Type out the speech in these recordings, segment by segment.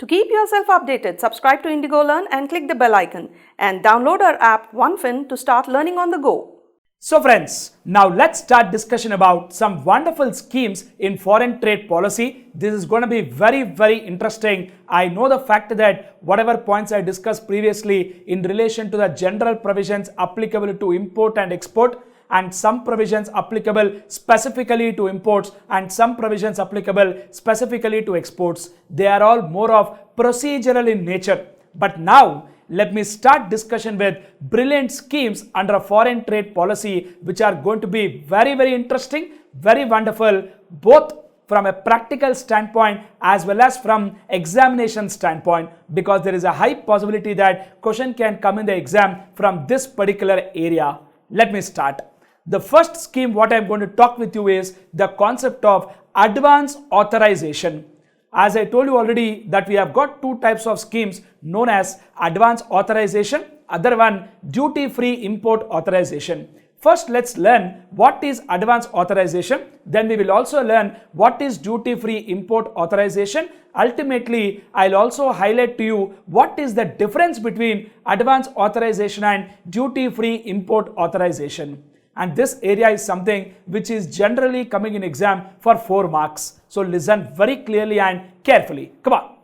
To keep yourself updated, subscribe to Indigolearn and click the bell icon and download our app OneFin to start learning on the go. So friends, now let's start discussion about some wonderful schemes in foreign trade policy. This is going to be very interesting. I know the fact that whatever points I discussed previously in relation to the general provisions applicable to import and export, and some provisions applicable specifically to imports and some provisions applicable specifically to exports. They are all more of procedural in nature. But now let me start discussion with brilliant schemes under a foreign trade policy which are going to be very interesting, very wonderful, both from a practical standpoint as well as from examination standpoint, because there is a high possibility that question can come in the exam from this particular area. Let me start. The first scheme what I am going to talk with you is the concept of advance authorization. As I told you already that we have got two types of schemes known as advance authorization, other one duty-free import authorization. First, let's learn what is advance authorization. Then we will also learn what is duty-free import authorization. Ultimately, I'll also highlight to you what is the difference between advance authorization and duty-free import authorization. And this area is something which is generally coming in exam for 4 marks. So listen very clearly and carefully. Come on.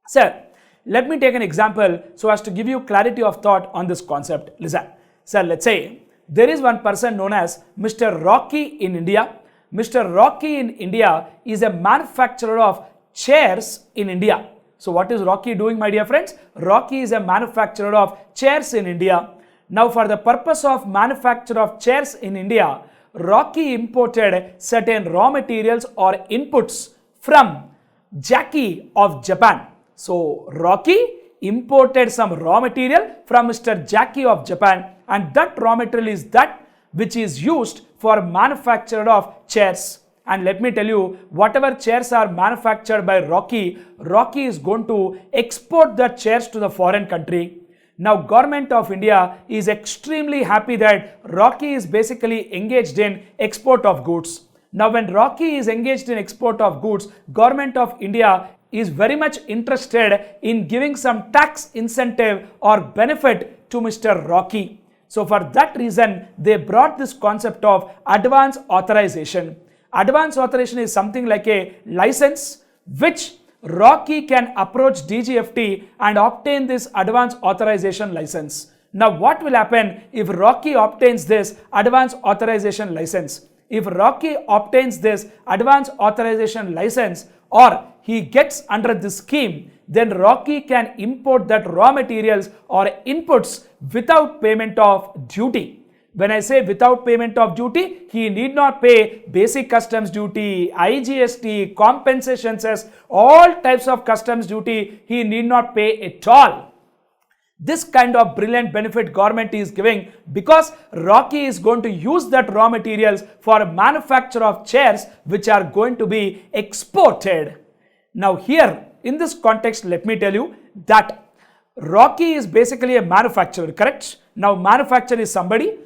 Sir, let me take an example so as to give you clarity of thought on this concept. Listen. Sir, let's say there is one person known as Mr. Rocky in India. Mr. Rocky in India is a manufacturer of chairs in India. So what is Rocky doing, my dear friends? Rocky is a manufacturer of chairs in India. Now, for the purpose of manufacture of chairs in India, Rocky imported certain raw materials or inputs from Jackie of Japan. So, Rocky imported some raw material from Mr. Jackie of Japan, and that raw material is that which is used for manufacture of chairs. And let me tell you, whatever chairs are manufactured by Rocky, Rocky is going to export the chairs to the foreign country. Now, Government of India is extremely happy that Rocky is basically engaged in export of goods. Now, when Rocky is engaged in export of goods, Government of India is very much interested in giving some tax incentive or benefit to Mr. Rocky. So, for that reason, they brought this concept of advance authorization. Advance authorization is something like a license which Rocky can approach DGFT and obtain this advance authorization license. Now, what will happen if Rocky obtains this advance authorization license? If Rocky obtains this advance authorization license or he gets under this scheme, then Rocky can import that raw materials or inputs without payment of duty. When I say without payment of duty, he need not pay basic customs duty, IGST, compensation cess, all types of customs duty he need not pay at all. This kind of brilliant benefit government is giving because Rocky is going to use that raw materials for manufacture of chairs which are going to be exported. Now here in this context, let me tell you that Rocky is basically a manufacturer, correct? Now manufacturer is somebody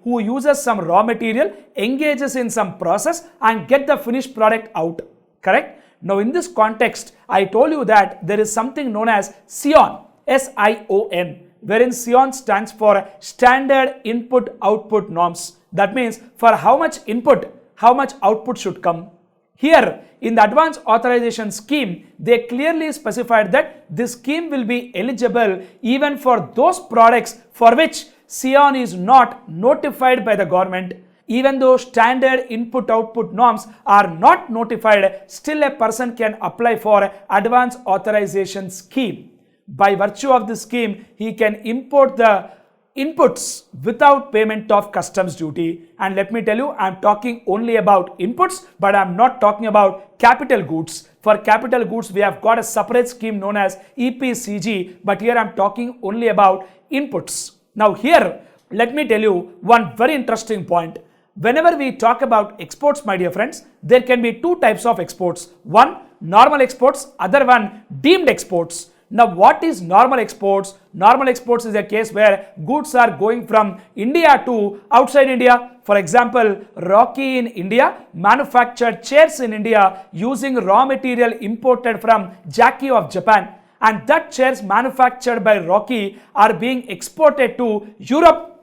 who uses some raw material, engages in some process and get the finished product out, correct? Now in this context, I told you that there is something known as SION, S-I-O-N, wherein SION stands for Standard Input Output Norms. That means for how much input, how much output should come. Here in the advance authorization scheme, they clearly specified that this scheme will be eligible even for those products for which SION is not notified by the government. Even though standard input output norms are not notified, still a person can apply for advance authorization scheme. By virtue of this scheme, he can import the inputs without payment of customs duty. And let me tell you, I am talking only about inputs, but I am not talking about capital goods. For capital goods, we have got a separate scheme known as EPCG, but here I am talking only about inputs. Now here, let me tell you one very interesting point. Whenever we talk about exports, my dear friends, there can be two types of exports. One, normal exports, other one, deemed exports. Now, what is normal exports? Normal exports is a case where goods are going from India to outside India. For example, Rocky in India manufactured chairs in India using raw material imported from Jackie of Japan. And that chairs manufactured by Rocky are being exported to Europe.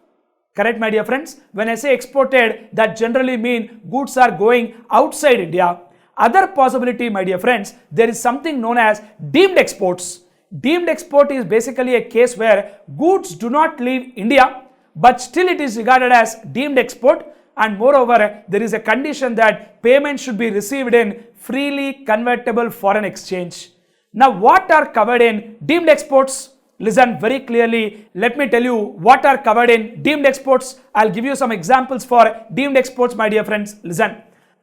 Correct, my dear friends? When I say exported, that generally means goods are going outside India. Other possibility, my dear friends, there is something known as deemed exports. Deemed export is basically a case where goods do not leave India, but still it is regarded as deemed export, and moreover, there is a condition that payment should be received in freely convertible foreign exchange. Now, what are covered in deemed exports? Listen very clearly. Let me tell you what are covered in deemed exports. I'll give you some examples for deemed exports, my dear friends. Listen.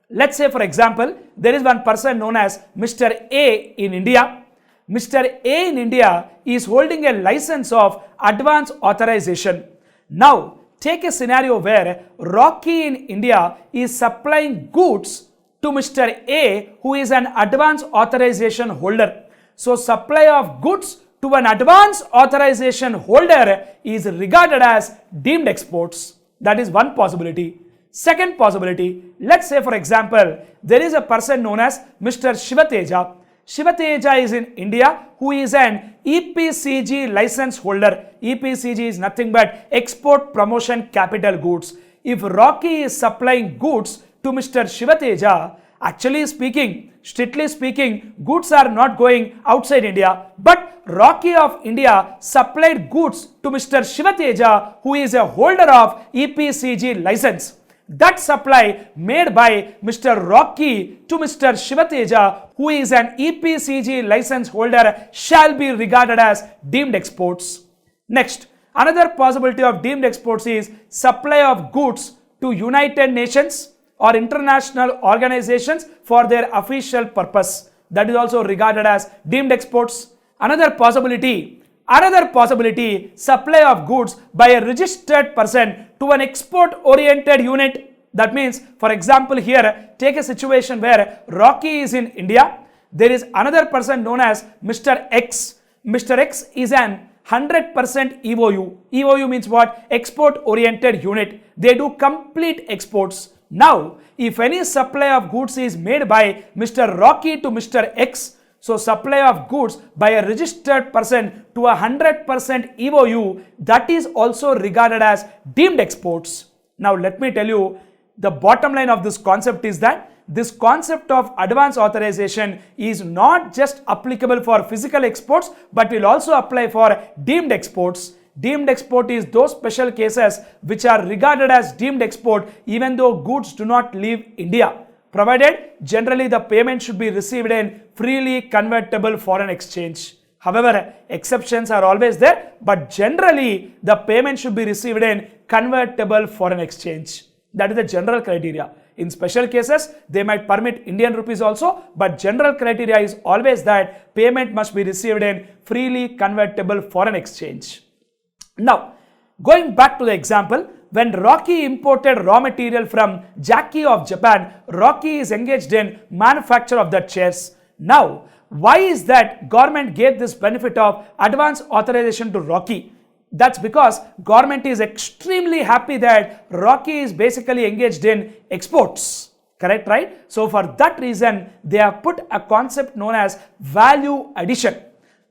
Let's say, for example, there is one person known as Mr. A in India. Mr. A in India is holding a license of advance authorization. Now, take a scenario where Rocky in India is supplying goods to Mr. A, who is an advance authorization holder. So, supply of goods to an advance authorization holder is regarded as deemed exports. That is one possibility. Second possibility, let's say for example, there is a person known as Mr. Shiva Teja. Shiva Teja is in India, who is an EPCG license holder. EPCG is nothing but Export Promotion Capital Goods. If Rocky is supplying goods to Mr. Shiva Teja, actually speaking, strictly speaking, goods are not going outside India, but Rocky of India supplied goods to Mr. Shiva Teja, who is a holder of EPCG license. That supply made by Mr. Rocky to Mr. Shiva Teja, who is an EPCG license holder, shall be regarded as deemed exports. Next, another possibility of deemed exports is supply of goods to United Nations or international organizations for their official purpose. That is also regarded as deemed exports. Another possibility, supply of goods by a registered person to an export-oriented unit. That means, for example, here, take a situation where Rocky is in India. There is another person known as Mr. X. Mr. X is an 100% EOU. EOU means what? Export-oriented unit. They do complete exports. Now, if any supply of goods is made by Mr. Rocky to Mr. X, so supply of goods by a registered person to a 100% EOU, that is also regarded as deemed exports. Now let me tell you, the bottom line of this concept is that this concept of advance authorization is not just applicable for physical exports, but will also apply for deemed exports. Deemed export is those special cases which are regarded as deemed export even though goods do not leave India, provided generally the payment should be received in freely convertible foreign exchange. However, exceptions are always there, but generally the payment should be received in convertible foreign exchange. That is the general criteria. In special cases, they might permit Indian rupees also, but general criteria is always that payment must be received in freely convertible foreign exchange. Now, going back to the example, when Rocky imported raw material from Jackie of Japan, Rocky is engaged in manufacture of that chairs. Now, why is that government gave this benefit of advance authorization to Rocky? That's because government is extremely happy that Rocky is basically engaged in exports. Correct, right? So for that reason, they have put a concept known as value addition.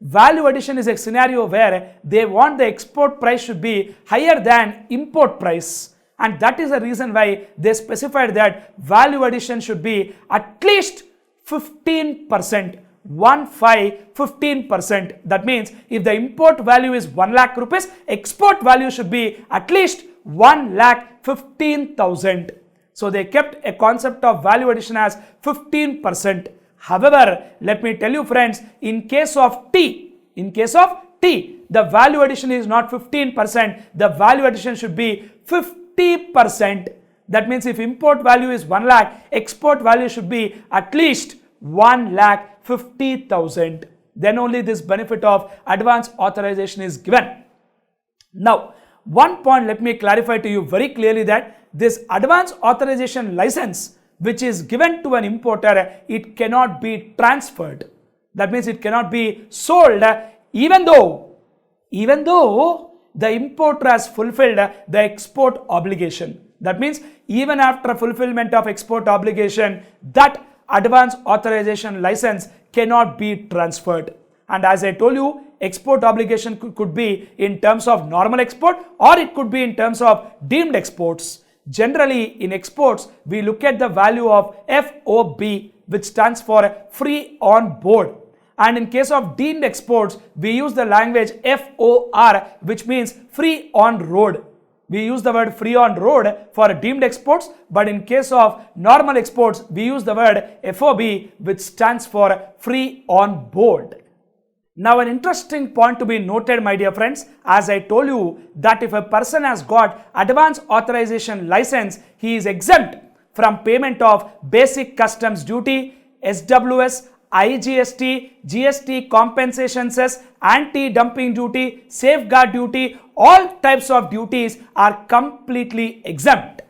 Value addition is a scenario where they want the export price should be higher than import price. And that is the reason why they specified that value addition should be at least 15%. 15%. That means if the import value is 1 lakh rupees, export value should be at least 1,15,000. So they kept a concept of value addition as 15%. However, let me tell you friends, in case of tea, the value addition is not 15%, the value addition should be 50%. That means if import value is 1 lakh, export value should be at least 1,50,000. Then only this benefit of advance authorization is given. Now, one point let me clarify to you very clearly that this advance authorization license which is given to an importer, it cannot be transferred. That means it cannot be sold even though the importer has fulfilled the export obligation. That means even after fulfillment of export obligation, that advance authorization license cannot be transferred. And as I told you, export obligation could be in terms of normal export, or it could be in terms of deemed exports. Generally, in exports, we look at the value of FOB, which stands for free on board. And in case of deemed exports, we use the language FOR, which means free on road. We use the word free on road for deemed exports, but in case of normal exports, we use the word FOB, which stands for free on board. Now, an interesting point to be noted, my dear friends, as I told you that if a person has got advance authorization license, he is exempt from payment of basic customs duty, SWS, IGST, GST compensation cess, anti-dumping duty, safeguard duty, all types of duties are completely exempt.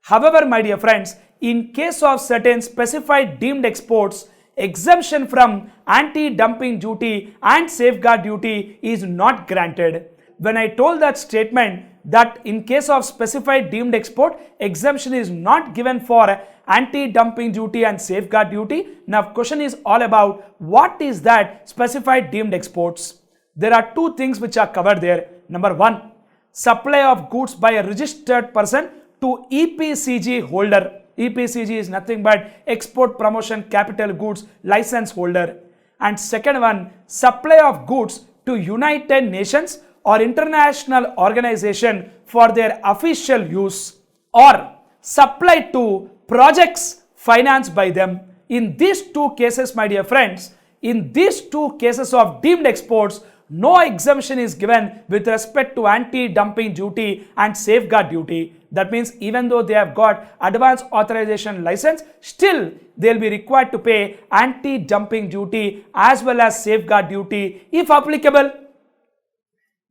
However, my dear friends, in case of certain specified deemed exports, exemption from anti-dumping duty and safeguard duty is not granted. When I told that statement that in case of specified deemed export, exemption is not given for anti-dumping duty and safeguard duty. Now, question is all about what is that specified deemed exports. There are two things which are covered there. Number one, supply of goods by a registered person to EPCG holder. EPCG is nothing but Export Promotion Capital Goods License holder. And second one, supply of goods to United Nations or international organization for their official use, or supply to projects financed by them. In these two cases, my dear friends, in these two cases of deemed exports, no exemption is given with respect to anti-dumping duty and safeguard duty. That means even though they have got advance authorization license, still they will be required to pay anti-dumping duty as well as safeguard duty if applicable.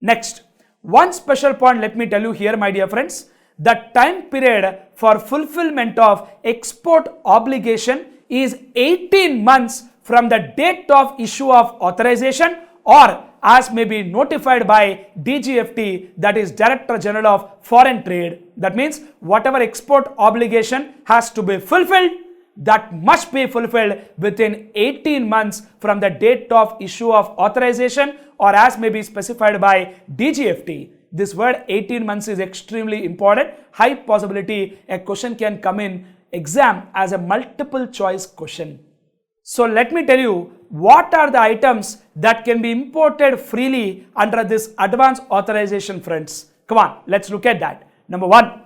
Next, one special point let me tell you here, my dear friends. The time period for fulfillment of export obligation is 18 months from the date of issue of authorization, or as may be notified by DGFT, that is Director General of Foreign Trade. That means whatever export obligation has to be fulfilled, that must be fulfilled within 18 months from the date of issue of authorization, or as may be specified by DGFT. This word 18 months is extremely important. High possibility a question can come in exam as a multiple choice question. So let me tell you what are the items that can be imported freely under this advance authorization, friends. Come on, let's look at that. Number one,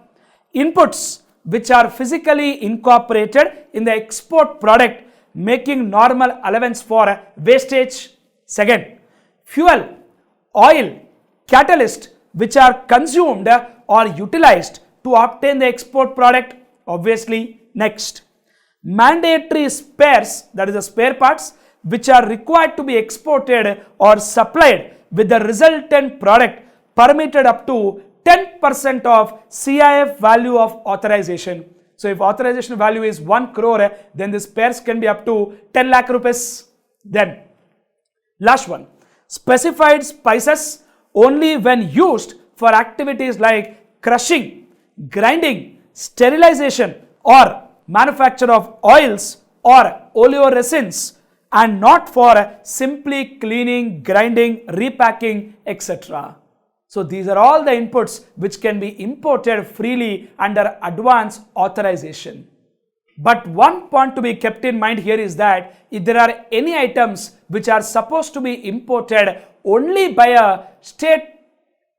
inputs which are physically incorporated in the export product, making normal allowance for wastage. Second, fuel, oil, catalyst which are consumed or utilized to obtain the export product, obviously. Next, mandatory spares, that is the spare parts, which are required to be exported or supplied with the resultant product, permitted up to 10% of CIF value of authorization. So if authorization value is 1 crore, then the spares can be up to 10 lakh rupees. Then last one, specified spices only when used for activities like crushing, grinding, sterilization or manufacture of oils or oleoresins, and not for simply cleaning, grinding, repacking, etc. So these are all the inputs which can be imported freely under advance authorization. But one point to be kept in mind here is that if there are any items which are supposed to be imported only by a state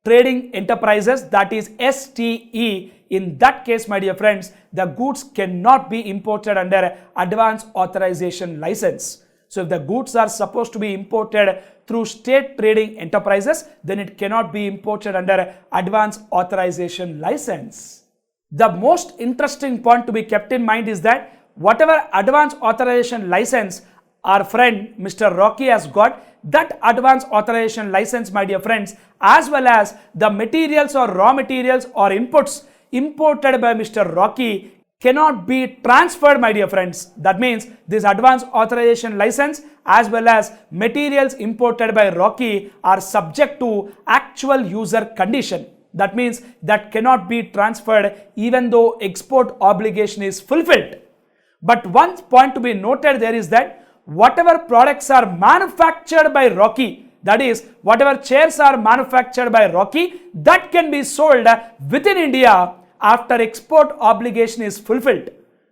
trading enterprises, that is STE, in that case, my dear friends, the goods cannot be imported under advance authorization license. So if the goods are supposed to be imported through state trading enterprises, then it cannot be imported under advance authorization license. The most interesting point to be kept in mind is that whatever advance authorization license our friend Mr. Rocky has got, that advance authorization license, my dear friends, as well as the materials or raw materials or inputs imported by Mr. Rocky cannot be transferred, my dear friends. That means this advanced authorization license as well as materials imported by Rocky are subject to actual user condition. That means that cannot be transferred even though export obligation is fulfilled. But one point to be noted there is that whatever products are manufactured by Rocky, that is, whatever chairs are manufactured by Rocky, that can be sold within India after export obligation is fulfilled.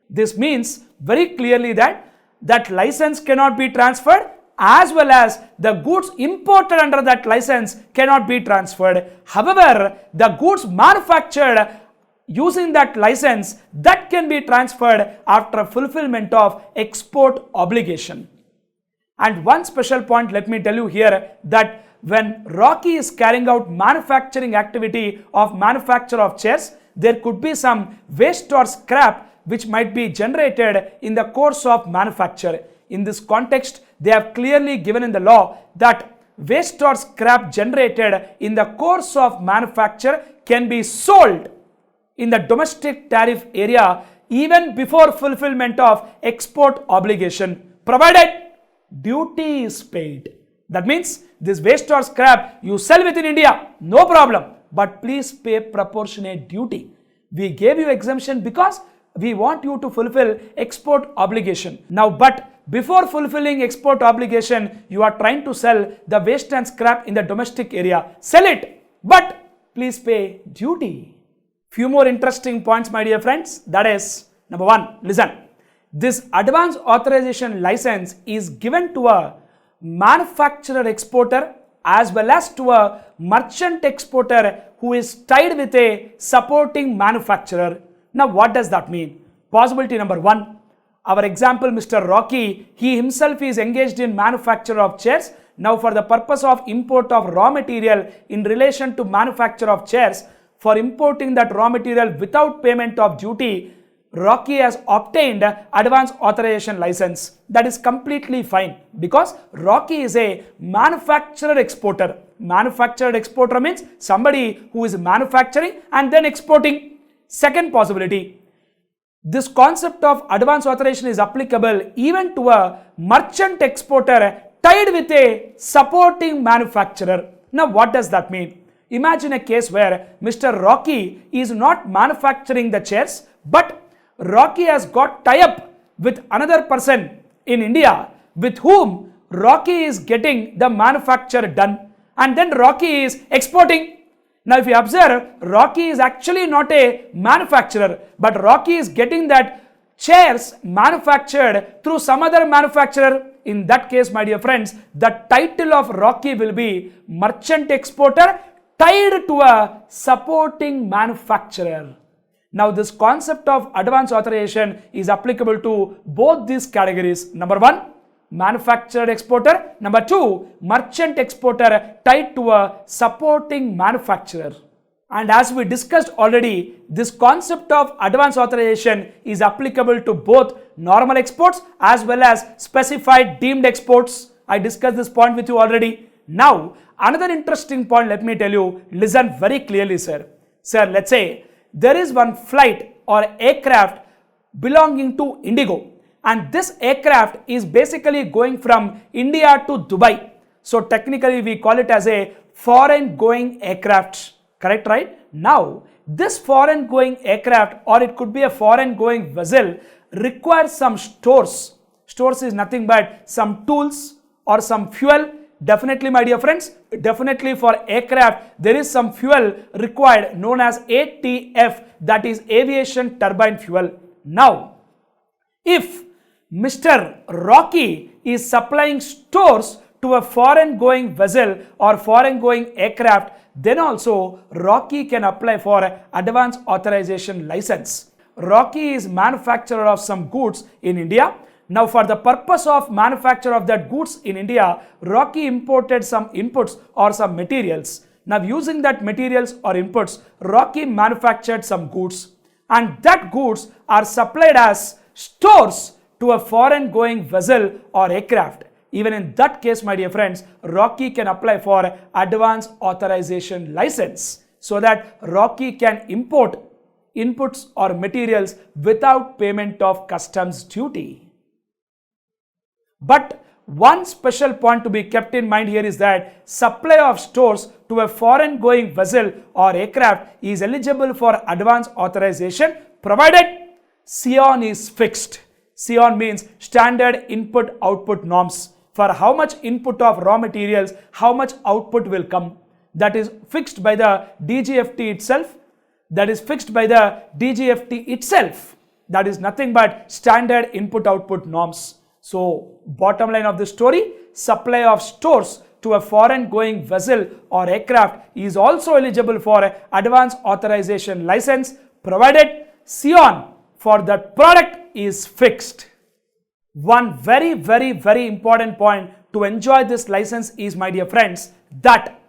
This means very clearly that license cannot be transferred as well as the goods imported under that license cannot be transferred. However, the goods manufactured using that license, that can be transferred after fulfillment of export obligation. And one special point, let me tell you here, that when Rocky is carrying out manufacturing activity of manufacture of chairs, there could be some waste or scrap which might be generated in the course of manufacture. In this context, they have clearly given in the law that waste or scrap generated in the course of manufacture can be sold in the domestic tariff area even before fulfillment of export obligation, provided duty is paid. That means this waste or scrap you sell within India, no problem, but please pay proportionate duty. We gave you exemption because we want you to fulfill export obligation. Now, but before fulfilling export obligation, you are trying to sell the waste and scrap in the domestic area. Sell it, but please pay duty. Few more interesting points, my dear friends. That is, number one, listen. This advanced authorization license is given to a manufacturer exporter as well as to a merchant exporter who is tied with a supporting manufacturer. Now, what does that mean? Possibility number one. Our example, Mr. Rocky, he himself is engaged in manufacture of chairs. Now, for the purpose of import of raw material in relation to manufacture of chairs, for importing that raw material without payment of duty, Rocky has obtained advanced authorization license. That is completely fine because Rocky is a manufacturer exporter. Manufacturer exporter means somebody who is manufacturing and then exporting. Second possibility, this concept of advanced authorization is applicable even to a merchant exporter tied with a supporting manufacturer. Now, what does that mean? Imagine a case where Mr. Rocky is not manufacturing the chairs, but Rocky has got tie-up with another person in India with whom Rocky is getting the manufacture done, and then Rocky is exporting. Now, if you observe, Rocky is actually not a manufacturer, but Rocky is getting that chairs manufactured through some other manufacturer. In that case, my dear friends, the title of Rocky will be merchant exporter tied to a supporting manufacturer. Now, this concept of advanced authorization is applicable to both these categories. Number one, manufacturer exporter. Number two, merchant exporter tied to a supporting manufacturer. And as we discussed already, this concept of advanced authorization is applicable to both normal exports as well as specified deemed exports. I discussed this point with you already. Now, another interesting point, let me tell you, listen very clearly, sir. Sir, let's say there is one flight or aircraft belonging to Indigo, and this aircraft is basically going from India to Dubai. So technically we call it as a foreign going aircraft, correct, right? Now, this foreign going aircraft, or it could be a foreign going vessel, requires some stores. Stores is nothing but some tools or some fuel. Definitely, my dear friends, definitely for aircraft, there is some fuel required known as ATF, that is aviation turbine fuel. Now, if Mr. Rocky is supplying stores to a foreign going vessel or foreign going aircraft, then also Rocky can apply for advanced authorization license. Rocky is manufacturer of some goods in India. Now, for the purpose of manufacture of that goods in India, Rocky imported some inputs or some materials. Now, using that materials or inputs, Rocky manufactured some goods, and that goods are supplied as stores to a foreign going vessel or aircraft. Even in that case, my dear friends, Rocky can apply for advanced authorization license so that Rocky can import inputs or materials without payment of customs duty. But one special point to be kept in mind here is that supply of stores to a foreign going vessel or aircraft is eligible for advance authorization provided SION is fixed. SION means standard input output norms. For how much input of raw materials, how much output will come. That is fixed by the DGFT itself. That is nothing but standard input output norms. So, bottom line of the story, supply of stores to a foreign going vessel or aircraft is also eligible for advance authorization license provided SION for that product is fixed. One very important point to enjoy this license is, my dear friends, that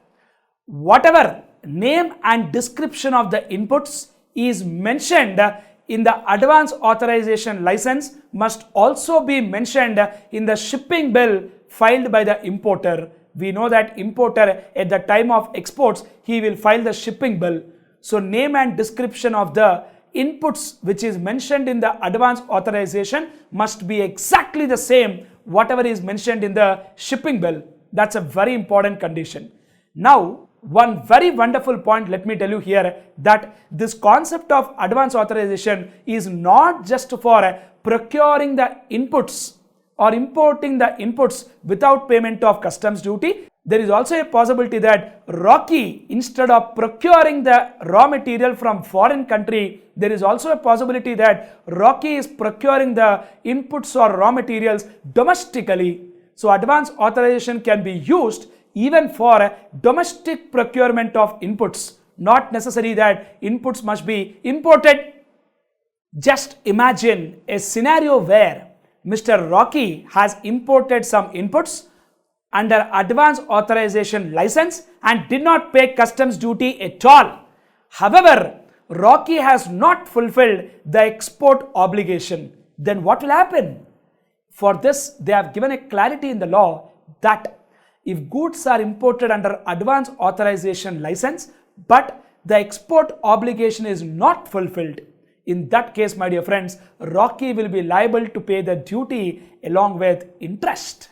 whatever name and description of the inputs is mentioned in the advance authorization license must also be mentioned in the shipping bill filed by the importer. We know that importer at the time of exports, he will file the shipping bill. So name and description of the inputs which is mentioned in the advance authorization must be exactly the same whatever is mentioned in the shipping bill. That's a very important condition. Now, one very wonderful point, let me tell you here, that this concept of advance authorization is not just for procuring the inputs or importing the inputs without payment of customs duty. There is also a possibility that Rocky, instead of procuring the raw material from foreign country, there is also a possibility that Rocky is procuring the inputs or raw materials domestically. So advance authorization can be used even for domestic procurement of inputs. Not necessary that inputs must be imported. Just imagine a scenario where Mr. Rocky has imported some inputs under advance authorization license and did not pay customs duty at all. However, Rocky has not fulfilled the export obligation. Then what will happen? For this, they have given a clarity in the law that if goods are imported under advance authorization license, but the export obligation is not fulfilled, in that case, my dear friends, Rocky will be liable to pay the duty along with interest.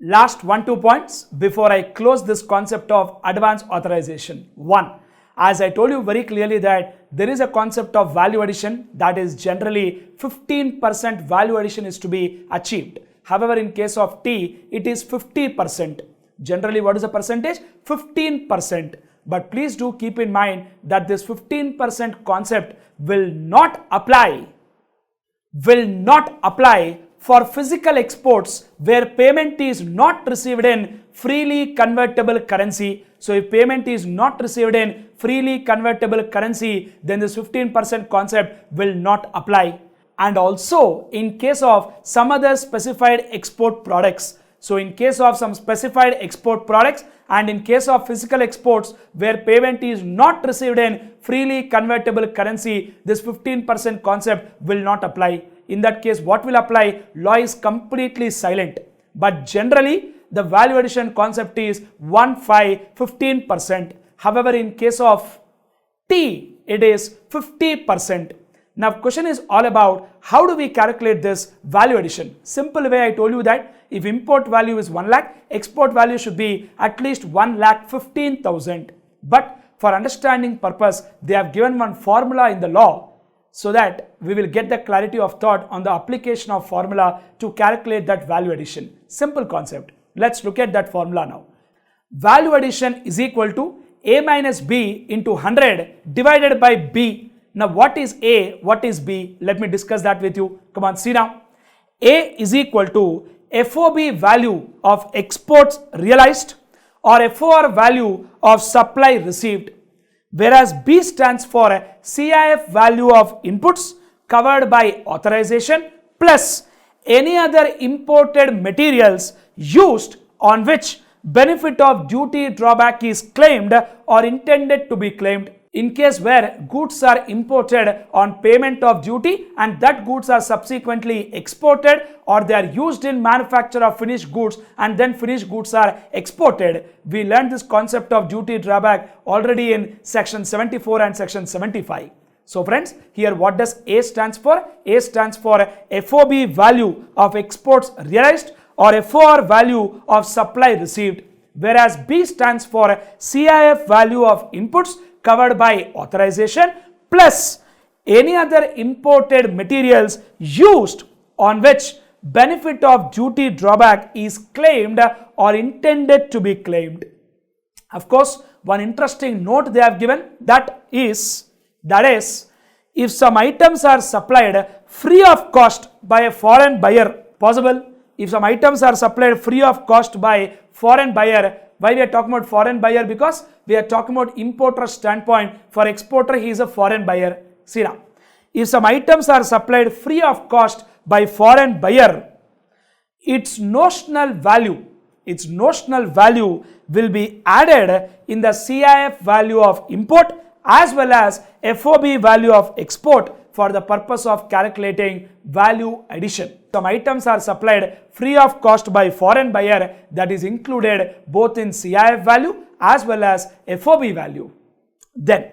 Last 1-2 points before I close this concept of advance authorization. 1. As I told you very clearly that there is a concept of value addition, that is generally 15% value addition is to be achieved. However, in case of tea, it is 50%. Generally, what is the percentage? 15%. But please do keep in mind that this 15% concept will not apply for physical exports where payment is not received in freely convertible currency. So if payment is not received in freely convertible currency, then this 15% concept will not apply. And also in case of some other specified export products. So in case of some specified export products and in case of physical exports where payment is not received in freely convertible currency, this 15% concept will not apply. In that case, what will apply? Law is completely silent. But generally, the value addition concept is 15%. However, in case of tea, it is 50%. Now, question is all about how do we calculate this value addition? Simple way, I told you that if import value is 1 lakh, export value should be at least 1,15,000. But for understanding purpose, they have given one formula in the law so that we will get the clarity of thought on the application of formula to calculate that value addition. Simple concept. Let's look at that formula now. Value addition is equal to A minus B into 100 divided by B. Now what is A, what is B? Let me discuss that with you. Come on, see now. A is equal to FOB value of exports realized or FOR value of supply received, whereas B stands for CIF value of inputs covered by authorization plus any other imported materials used on which benefit of duty drawback is claimed or intended to be claimed. In case where goods are imported on payment of duty and that goods are subsequently exported or they are used in manufacture of finished goods and then finished goods are exported, we learned this concept of duty drawback already in section 74 and section 75. So friends, here what does A stands for? A stands for FOB value of exports realized or FOR value of supply received, whereas B stands for CIF value of inputs covered by authorization plus any other imported materials used on which benefit of duty drawback is claimed or intended to be claimed. Of course, one interesting note they have given that is, if some items are supplied free of cost by a foreign buyer, possible, if some items are supplied free of cost by foreign buyer. Why we are talking about foreign buyer? Because we are talking about importer standpoint. For exporter, he is a foreign buyer. See now, if some items are supplied free of cost by foreign buyer, its notional value will be added in the CIF value of import as well as FOB value of export for the purpose of calculating value addition. Some items are supplied free of cost by foreign buyer, that is included both in CIF value as well as FOB value. Then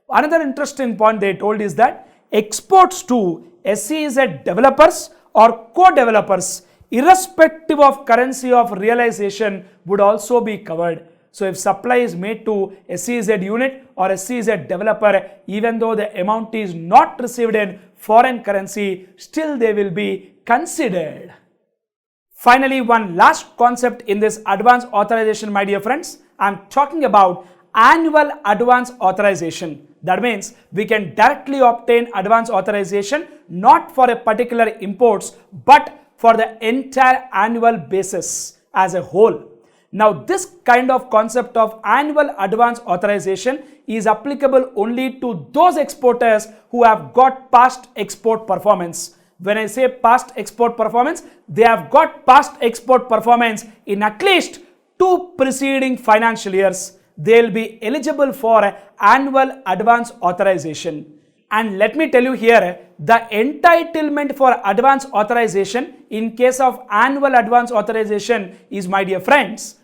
another interesting point they told is that exports to SEZ developers or co-developers irrespective of currency of realization would also be covered. So if supply is made to SEZ unit or SEZ developer, even though the amount is not received in foreign currency, still they will be considered. Finally, one last concept in this advance authorization, my dear friends, I am talking about annual advance authorization. That means we can directly obtain advance authorization not for a particular imports but for the entire annual basis as a whole. Now this kind of concept of annual advance authorization is applicable only to those exporters who have got past export performance. When I say past export performance, they have got past export performance in at least 2 preceding financial years. They will be eligible for annual advance authorization. And let me tell you here, the entitlement for advance authorization in case of annual advance authorization is, my dear friends,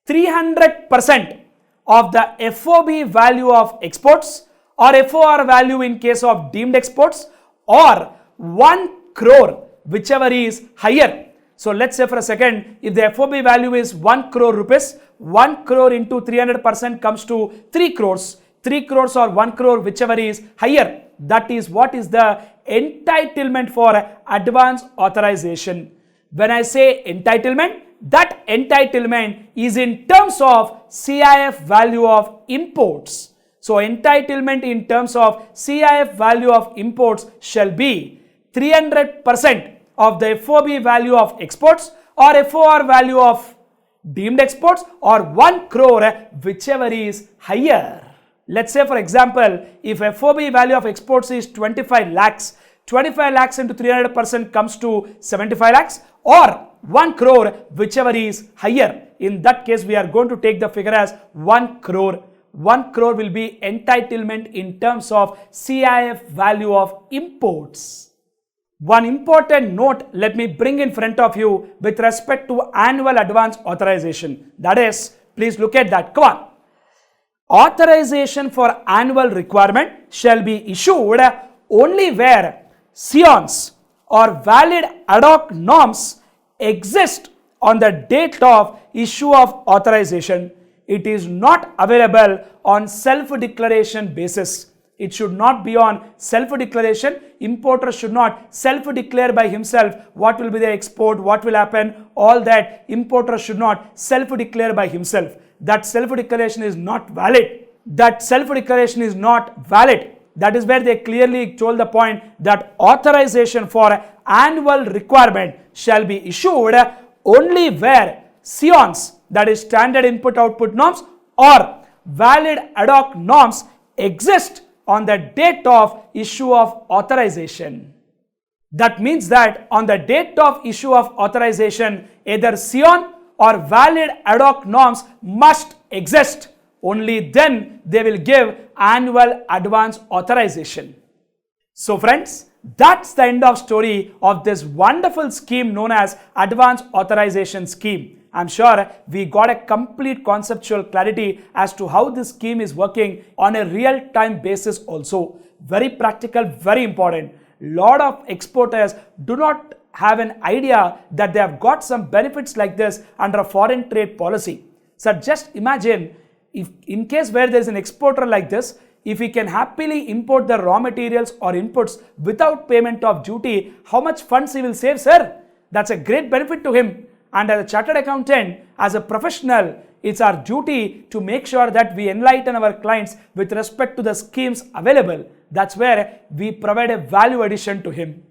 300% of the FOB value of exports or FOR value in case of deemed exports or 1 crore, whichever is higher. So let's say for a second, if the FOB value is 1 crore rupees, 1 crore into 300% comes to 3 crores. 3 crores or 1 crore, whichever is higher. That is what is the entitlement for advance authorization. When I say entitlement, that entitlement is in terms of CIF value of imports. So entitlement in terms of CIF value of imports shall be 300% of the FOB value of exports or FOR value of deemed exports or 1 crore, whichever is higher. Let's say for example, if FOB value of exports is 25 lakhs, 25 lakhs into 300% comes to 75 lakhs or 1 crore, whichever is higher. In that case, we are going to take the figure as 1 crore. 1 crore will be entitlement in terms of CIF value of imports. One important note let me bring in front of you with respect to annual advance authorization. That is, please look at that. Come on. Authorization for annual requirement shall be issued only where scions or valid ad hoc norms exist on the date of issue of authorization. It is not available on self-declaration basis. It should not be on self-declaration. Importer should not self-declare by himself what will be the export, what will happen, all that. Importer should not self-declare by himself. That self-declaration is not valid. That self-declaration is not valid. That is where they clearly told the point that authorization for annual requirement shall be issued only where scions, that is standard input output norms, or valid ad hoc norms exist on the date of issue of authorization. That means that on the date of issue of authorization, either scion or valid ad hoc norms must exist. Only then they will give annual advance authorization. So friends, that's the end of story of this wonderful scheme known as advance authorization scheme. I'm sure we got a complete conceptual clarity as to how this scheme is working on a real-time basis also. very practical, very important. Lot of exporters do not have an idea that they have got some benefits like this under a foreign trade policy. So just imagine if in case where there is an exporter like this, if he can happily import the raw materials or inputs without payment of duty, how much funds he will save, sir? That's a great benefit to him. And as a chartered accountant, as a professional, it's our duty to make sure that we enlighten our clients with respect to the schemes available. That's where we provide a value addition to him.